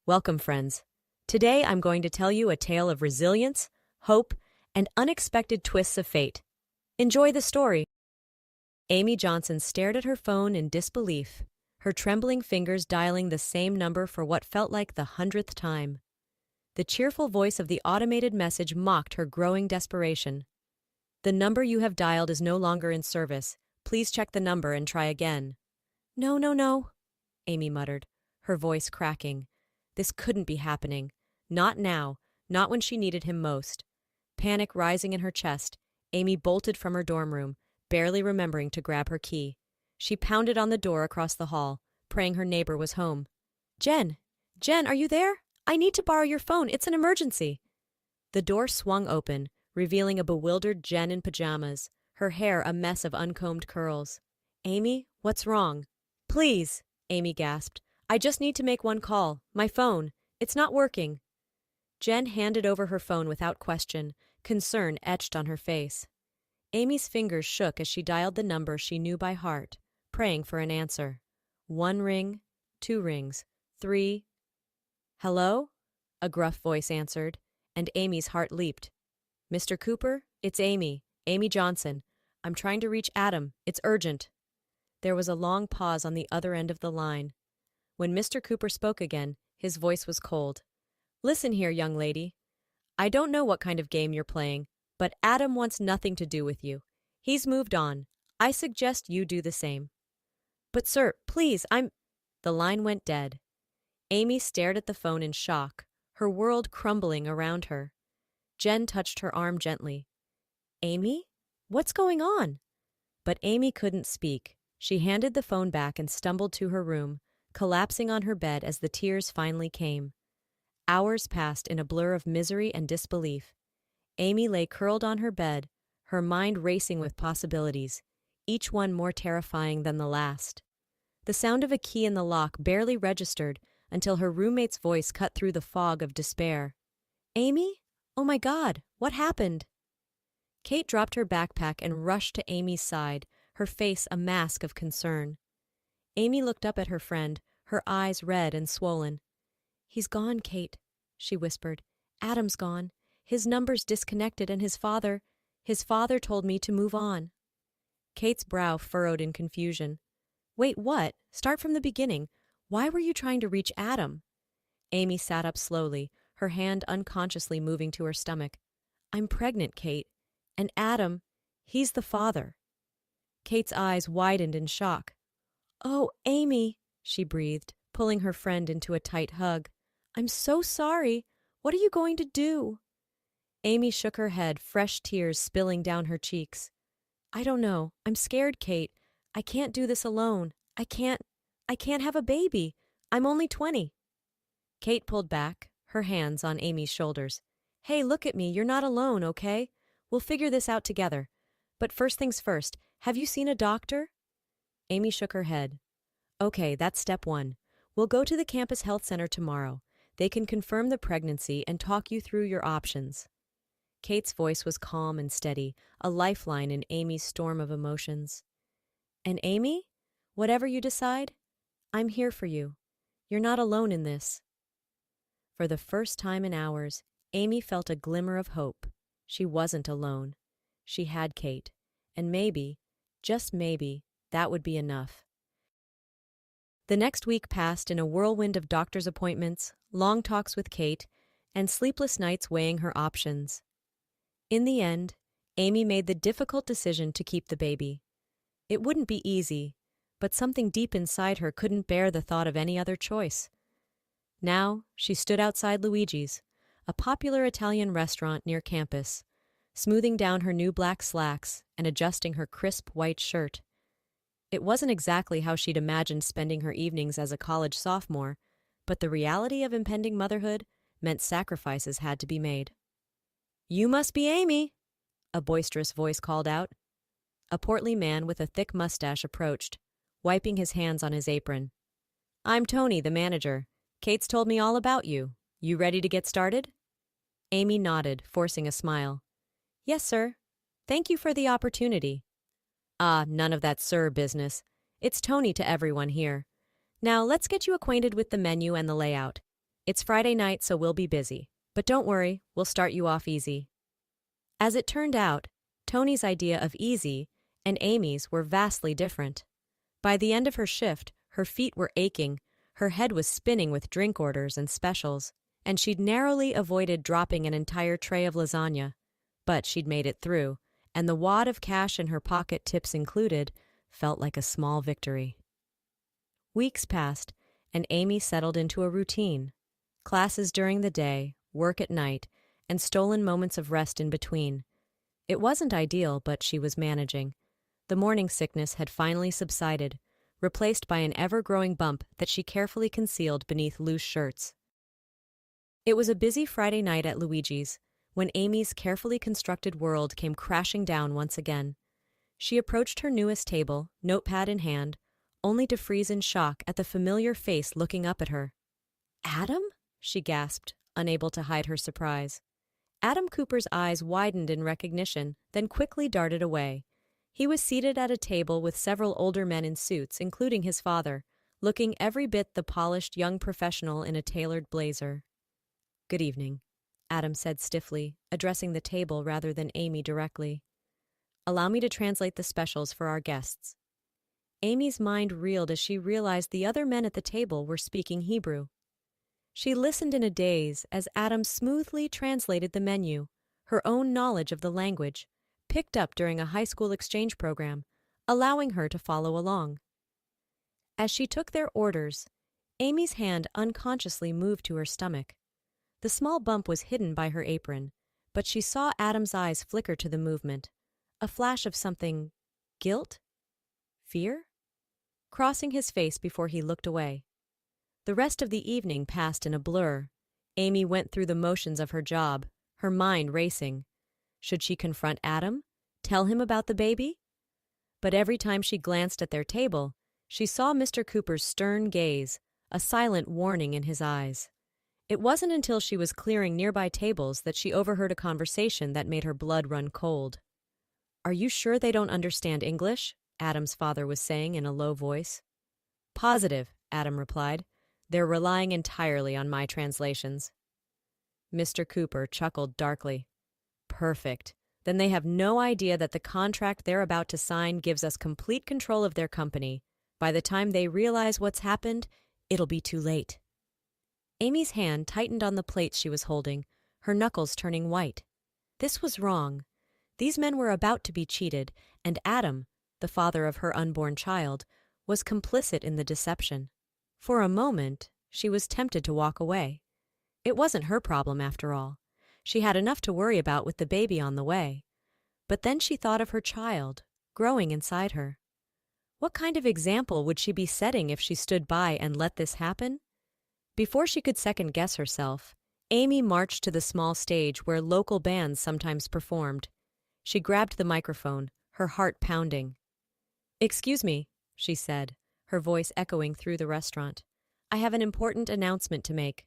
Welcome, friends. Today I'm going to tell you a tale of resilience, hope, and unexpected twists of fate. Enjoy the story. Amy Johnson stared at her phone in disbelief, her trembling fingers dialing the same number for what felt like the 100th time. The cheerful voice of the automated message mocked her growing desperation. The number you have dialed is no longer in service. Please check the number and try again. No, no, no, Amy muttered, her voice cracking. This couldn't be happening. Not now, not when she needed him most. Panic rising in her chest, Amy bolted from her dorm room, barely remembering to grab her key. She pounded on the door across the hall, praying her neighbor was home. Jen! Jen, are you there? I need to borrow your phone. It's an emergency. The door swung open, revealing a bewildered Jen in pajamas, her hair a mess of uncombed curls. Amy, what's wrong? Please, Amy gasped. I just need to make one call. My phone. It's not working. Jen handed over her phone without question, concern etched on her face. Amy's fingers shook as she dialed the number she knew by heart, praying for an answer. 1 ring, 2 rings, 3. Hello? A gruff voice answered, and Amy's heart leaped. Mr. Cooper, it's Amy Johnson. I'm trying to reach Adam. It's urgent. There was a long pause on the other end of the line. When Mr. Cooper spoke again, his voice was cold. Listen here, young lady. I don't know what kind of game you're playing, but Adam wants nothing to do with you. He's moved on. I suggest you do the same. But sir, please, The line went dead. Amy stared at the phone in shock, her world crumbling around her. Jen touched her arm gently. Amy? What's going on? But Amy couldn't speak. She handed the phone back and stumbled to her room, collapsing on her bed as the tears finally came. Hours passed in a blur of misery and disbelief. Amy lay curled on her bed, her mind racing with possibilities, each one more terrifying than the last. The sound of a key in the lock barely registered until her roommate's voice cut through the fog of despair. Amy? Oh my God, what happened? Kate dropped her backpack and rushed to Amy's side, her face a mask of concern. Amy looked up at her friend, her eyes red and swollen. He's gone, Kate, she whispered. Adam's gone. His number's disconnected and his father told me to move on. Kate's brow furrowed in confusion. Wait, what? Start from the beginning. Why were you trying to reach Adam? Amy sat up slowly, her hand unconsciously moving to her stomach. I'm pregnant, Kate. And Adam, he's the father. Kate's eyes widened in shock. Oh, Amy, she breathed, pulling her friend into a tight hug. I'm so sorry. What are you going to do? Amy shook her head, fresh tears spilling down her cheeks. I don't know. I'm scared, Kate. I can't do this alone. I can't have a baby. I'm only 20. Kate pulled back, her hands on Amy's shoulders. Hey, look at me. You're not alone, okay? We'll figure this out together. But first things first, have you seen a doctor? Amy shook her head. Okay, that's step 1. We'll go to the campus health center tomorrow. They can confirm the pregnancy and talk you through your options. Kate's voice was calm and steady, a lifeline in Amy's storm of emotions. And Amy, whatever you decide, I'm here for you. You're not alone in this. For the first time in hours, Amy felt a glimmer of hope. She wasn't alone. She had Kate, and maybe, just maybe, that would be enough. The next week passed in a whirlwind of doctor's appointments, long talks with Kate, and sleepless nights weighing her options. In the end, Amy made the difficult decision to keep the baby. It wouldn't be easy, but something deep inside her couldn't bear the thought of any other choice. Now, she stood outside Luigi's, a popular Italian restaurant near campus, smoothing down her new black slacks and adjusting her crisp white shirt. It wasn't exactly how she'd imagined spending her evenings as a college sophomore, but the reality of impending motherhood meant sacrifices had to be made. You must be Amy, a boisterous voice called out. A portly man with a thick mustache approached, wiping his hands on his apron. I'm Tony, the manager. Kate's told me all about you. You ready to get started? Amy nodded, forcing a smile. Yes, sir. Thank you for the opportunity. Ah, none of that sir business. It's Tony to everyone here. Now let's get you acquainted with the menu and the layout. It's Friday night, so we'll be busy. But don't worry, we'll start you off easy. As it turned out, Tony's idea of easy and Amy's were vastly different. By the end of her shift, her feet were aching, her head was spinning with drink orders and specials, and she'd narrowly avoided dropping an entire tray of lasagna. But she'd made it through, and the wad of cash in her pocket, tips included, felt like a small victory. Weeks passed, and Amy settled into a routine. Classes during the day, work at night, and stolen moments of rest in between. It wasn't ideal, but she was managing. The morning sickness had finally subsided, replaced by an ever-growing bump that she carefully concealed beneath loose shirts. It was a busy Friday night at Luigi's, when Amy's carefully constructed world came crashing down once again. She approached her newest table, notepad in hand, only to freeze in shock at the familiar face looking up at her. "Adam?" she gasped, unable to hide her surprise. Adam Cooper's eyes widened in recognition, then quickly darted away. He was seated at a table with several older men in suits, including his father, looking every bit the polished young professional in a tailored blazer. "Good evening," Adam said stiffly, addressing the table rather than Amy directly. "Allow me to translate the specials for our guests." Amy's mind reeled as she realized the other men at the table were speaking Hebrew. She listened in a daze as Adam smoothly translated the menu, her own knowledge of the language, picked up during a high school exchange program, allowing her to follow along. As she took their orders, Amy's hand unconsciously moved to her stomach. The small bump was hidden by her apron, but she saw Adam's eyes flicker to the movement, a flash of something, guilt? Fear? Crossing his face before he looked away. The rest of the evening passed in a blur. Amy went through the motions of her job, her mind racing. Should she confront Adam? Tell him about the baby? But every time she glanced at their table, she saw Mr. Cooper's stern gaze, a silent warning in his eyes. It wasn't until she was clearing nearby tables that she overheard a conversation that made her blood run cold. "Are you sure they don't understand English?" Adam's father was saying in a low voice. "Positive," Adam replied. "They're relying entirely on my translations." Mr. Cooper chuckled darkly. "Perfect. Then they have no idea that the contract they're about to sign gives us complete control of their company. By the time they realize what's happened, it'll be too late." Amy's hand tightened on the plates she was holding, her knuckles turning white. This was wrong. These men were about to be cheated, and Adam, the father of her unborn child, was complicit in the deception. For a moment, she was tempted to walk away. It wasn't her problem, after all. She had enough to worry about with the baby on the way. But then she thought of her child, growing inside her. What kind of example would she be setting if she stood by and let this happen? Before she could second-guess herself, Amy marched to the small stage where local bands sometimes performed. She grabbed the microphone, her heart pounding. "Excuse me," she said, her voice echoing through the restaurant. "I have an important announcement to make."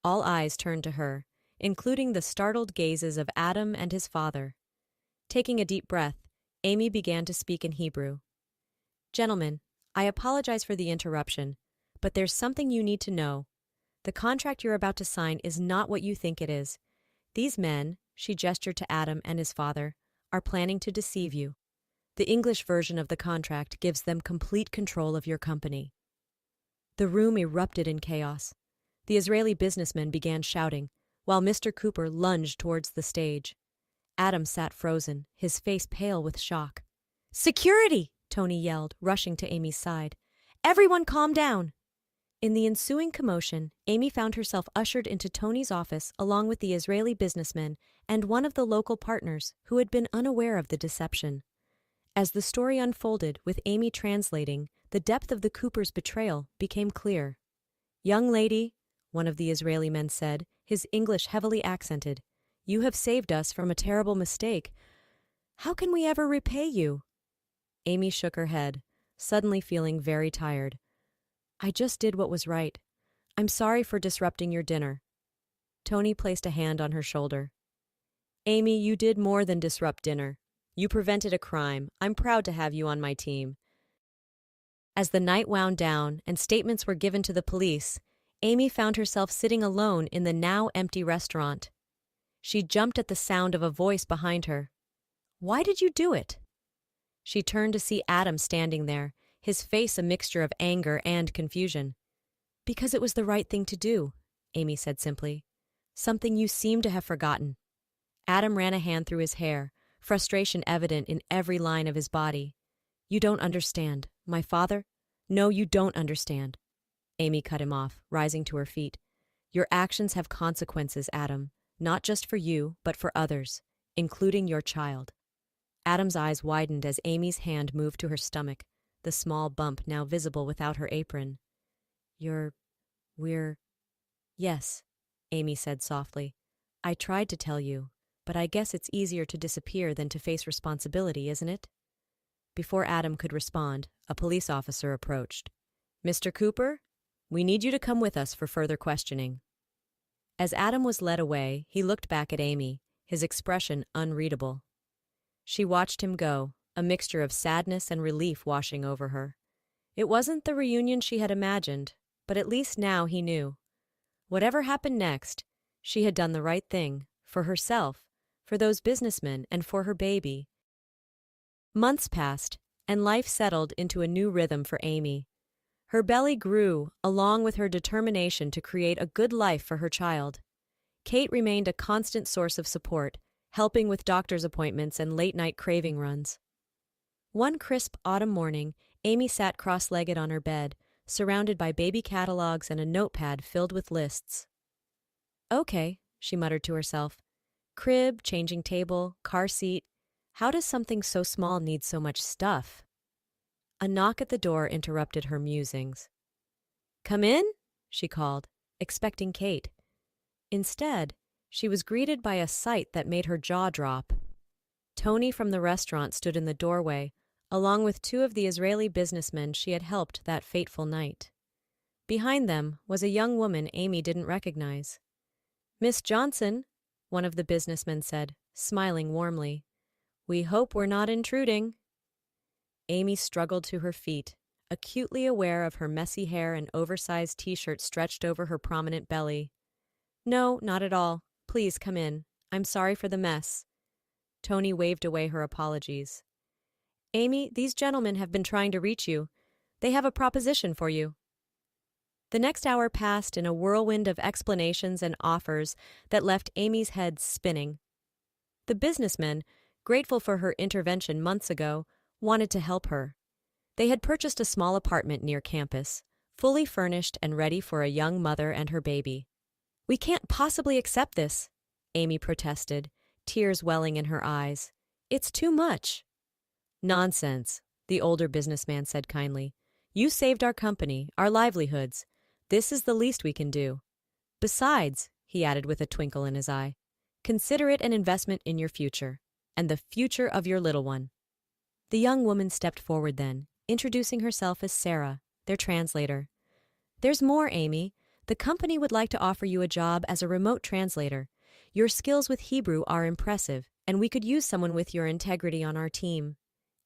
All eyes turned to her, including the startled gazes of Adam and his father. Taking a deep breath, Amy began to speak in Hebrew. "Gentlemen, I apologize for the interruption, but there's something you need to know. The contract you're about to sign is not what you think it is. These men," she gestured to Adam and his father, "are planning to deceive you. The English version of the contract gives them complete control of your company." The room erupted in chaos. The Israeli businessmen began shouting, while Mr. Cooper lunged towards the stage. Adam sat frozen, his face pale with shock. "Security!" Tony yelled, rushing to Amy's side. "Everyone calm down!" In the ensuing commotion, Amy found herself ushered into Tony's office along with the Israeli businessman and one of the local partners who had been unaware of the deception. As the story unfolded, with Amy translating, the depth of the Cooper's betrayal became clear. "Young lady," one of the Israeli men said, his English heavily accented, "you have saved us from a terrible mistake. How can we ever repay you?" Amy shook her head, suddenly feeling very tired. "I just did what was right. I'm sorry for disrupting your dinner." Tony placed a hand on her shoulder. "Amy, you did more than disrupt dinner. You prevented a crime. I'm proud to have you on my team." As the night wound down and statements were given to the police, Amy found herself sitting alone in the now empty restaurant. She jumped at the sound of a voice behind her. "Why did you do it?" She turned to see Adam standing there, his face a mixture of anger and confusion. "Because it was the right thing to do," Amy said simply. "Something you seem to have forgotten." Adam ran a hand through his hair, frustration evident in every line of his body. "You don't understand. My father? No, you don't understand." Amy cut him off, rising to her feet. "Your actions have consequences, Adam, not just for you, but for others, including your child." Adam's eyes widened as Amy's hand moved to her stomach, the small bump now visible without her apron. We're... Yes, Amy said softly. "I tried to tell you, but I guess it's easier to disappear than to face responsibility, isn't it?" Before Adam could respond, a police officer approached. "Mr. Cooper, we need you to come with us for further questioning." As Adam was led away, he looked back at Amy, his expression unreadable. She watched him go, a mixture of sadness and relief washing over her. It wasn't the reunion she had imagined, but at least now he knew. Whatever happened next, she had done the right thing, for herself, for those businessmen, and for her baby. Months passed, and life settled into a new rhythm for Amy. Her belly grew, along with her determination to create a good life for her child. Kate remained a constant source of support, helping with doctor's appointments and late-night craving runs. One crisp autumn morning, Amy sat cross-legged on her bed, surrounded by baby catalogs and a notepad filled with lists. "Okay," she muttered to herself. "Crib, changing table, car seat. How does something so small need so much stuff?" A knock at the door interrupted her musings. "Come in?" she called, expecting Kate. Instead, she was greeted by a sight that made her jaw drop. Tony from the restaurant stood in the doorway, along with two of the Israeli businessmen she had helped that fateful night. Behind them was a young woman Amy didn't recognize. "Miss Johnson," one of the businessmen said, smiling warmly. "We hope we're not intruding." Amy struggled to her feet, acutely aware of her messy hair and oversized t-shirt stretched over her prominent belly. "No, not at all. Please come in. I'm sorry for the mess." Tony waved away her apologies. "Amy, these gentlemen have been trying to reach you. They have a proposition for you." The next hour passed in a whirlwind of explanations and offers that left Amy's head spinning. The businessmen, grateful for her intervention months ago, wanted to help her. They had purchased a small apartment near campus, fully furnished and ready for a young mother and her baby. "We can't possibly accept this," Amy protested, tears welling in her eyes. "It's too much." "Nonsense," the older businessman said kindly. "You saved our company, our livelihoods. This is the least we can do. Besides," he added with a twinkle in his eye, "consider it an investment in your future, and the future of your little one." The young woman stepped forward then, introducing herself as Sarah, their translator. "There's more, Amy. The company would like to offer you a job as a remote translator. Your skills with Hebrew are impressive, and we could use someone with your integrity on our team."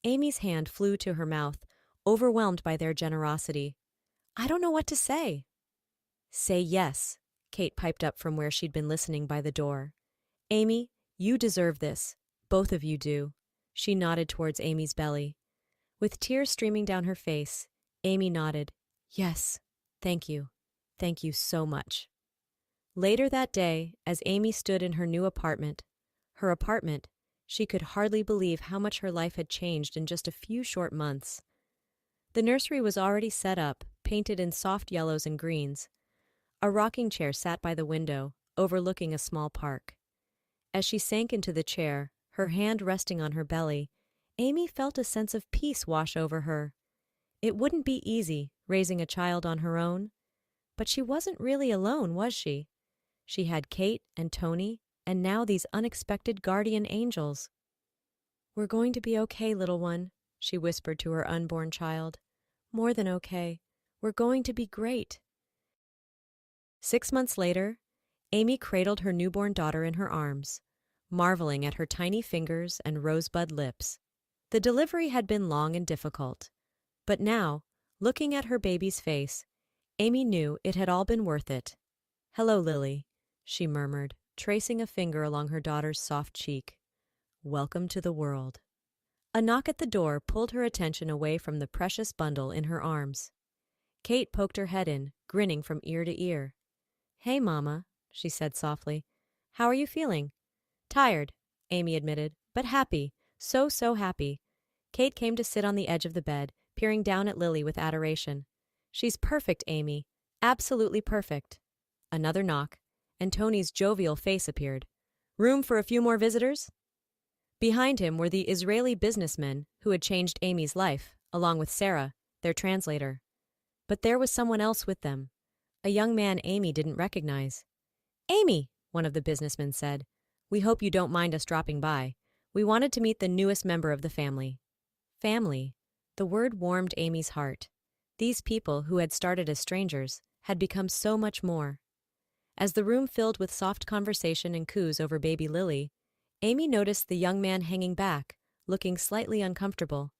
Amy's hand flew to her mouth, overwhelmed by their generosity. "I don't know what to say." "Say yes," Kate piped up from where she'd been listening by the door. "Amy, you deserve this. Both of you do." She nodded towards Amy's belly. With tears streaming down her face, Amy nodded. "Yes, thank you. Thank you so much." Later that day, as Amy stood in her new apartment, she could hardly believe how much her life had changed in just a few short months. The nursery was already set up, painted in soft yellows and greens. A rocking chair sat by the window, overlooking a small park. As she sank into the chair, her hand resting on her belly, Amy felt a sense of peace wash over her. It wouldn't be easy, raising a child on her own. But she wasn't really alone, was she? She had Kate and Tony, and now these unexpected guardian angels. "We're going to be okay, little one," she whispered to her unborn child. "More than okay. We're going to be great." 6 months later, Amy cradled her newborn daughter in her arms, marveling at her tiny fingers and rosebud lips. The delivery had been long and difficult, but now, looking at her baby's face, Amy knew it had all been worth it. "Hello, Lily," she murmured, tracing a finger along her daughter's soft cheek. "Welcome to the world." A knock at the door pulled her attention away from the precious bundle in her arms. Kate poked her head in, grinning from ear to ear. "Hey, Mama," she said softly. "How are you feeling?" "Tired," Amy admitted, "but happy. So happy." Kate came to sit on the edge of the bed, peering down at Lily with adoration. "She's perfect, Amy. Absolutely perfect." Another knock, and Tony's jovial face appeared. "Room for a few more visitors?" Behind him were the Israeli businessmen who had changed Amy's life, along with Sarah, their translator. But there was someone else with them, a young man Amy didn't recognize. "Amy," one of the businessmen said, "we hope you don't mind us dropping by. We wanted to meet the newest member of the family." Family. The word warmed Amy's heart. These people, who had started as strangers, had become so much more. As the room filled with soft conversation and coos over baby Lily, Amy noticed the young man hanging back, looking slightly uncomfortable.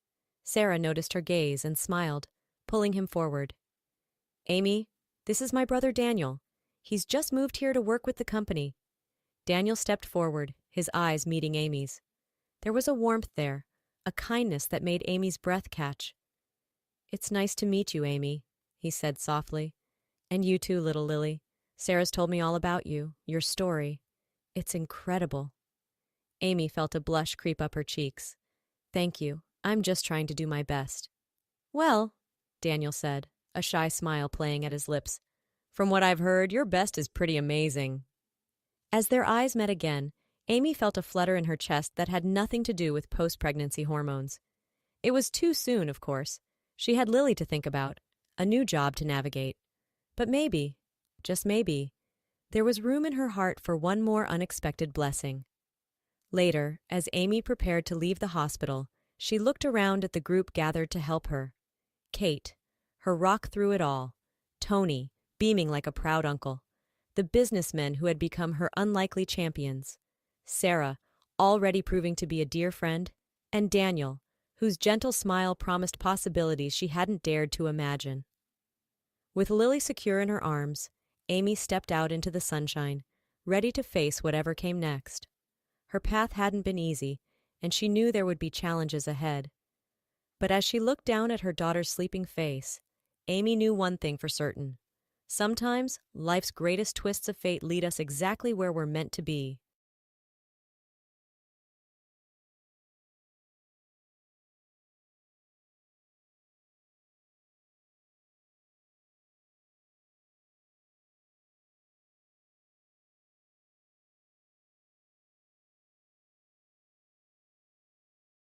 Sarah noticed her gaze and smiled, pulling him forward. "Amy, this is my brother Daniel. He's just moved here to work with the company." Daniel stepped forward, his eyes meeting Amy's. There was a warmth there, a kindness that made Amy's breath catch. "It's nice to meet you, Amy," he said softly. "And you too, little Lily. Sarah's told me all about you, your story. It's incredible." Amy felt a blush creep up her cheeks. "Thank you. I'm just trying to do my best." "Well," Daniel said, a shy smile playing at his lips, "from what I've heard, your best is pretty amazing." As their eyes met again, Amy felt a flutter in her chest that had nothing to do with post-pregnancy hormones. It was too soon, of course. She had Lily to think about, a new job to navigate. But maybe, just maybe, there was room in her heart for one more unexpected blessing. Later, as Amy prepared to leave the hospital, she looked around at the group gathered to help her. Kate, her rock through it all. Tony, beaming like a proud uncle. The businessmen who had become her unlikely champions. Sarah, already proving to be a dear friend. And Daniel, whose gentle smile promised possibilities she hadn't dared to imagine. With Lily secure in her arms, Amy stepped out into the sunshine, ready to face whatever came next. Her path hadn't been easy, and she knew there would be challenges ahead. But as she looked down at her daughter's sleeping face, Amy knew one thing for certain. Sometimes, life's greatest twists of fate lead us exactly where we're meant to be.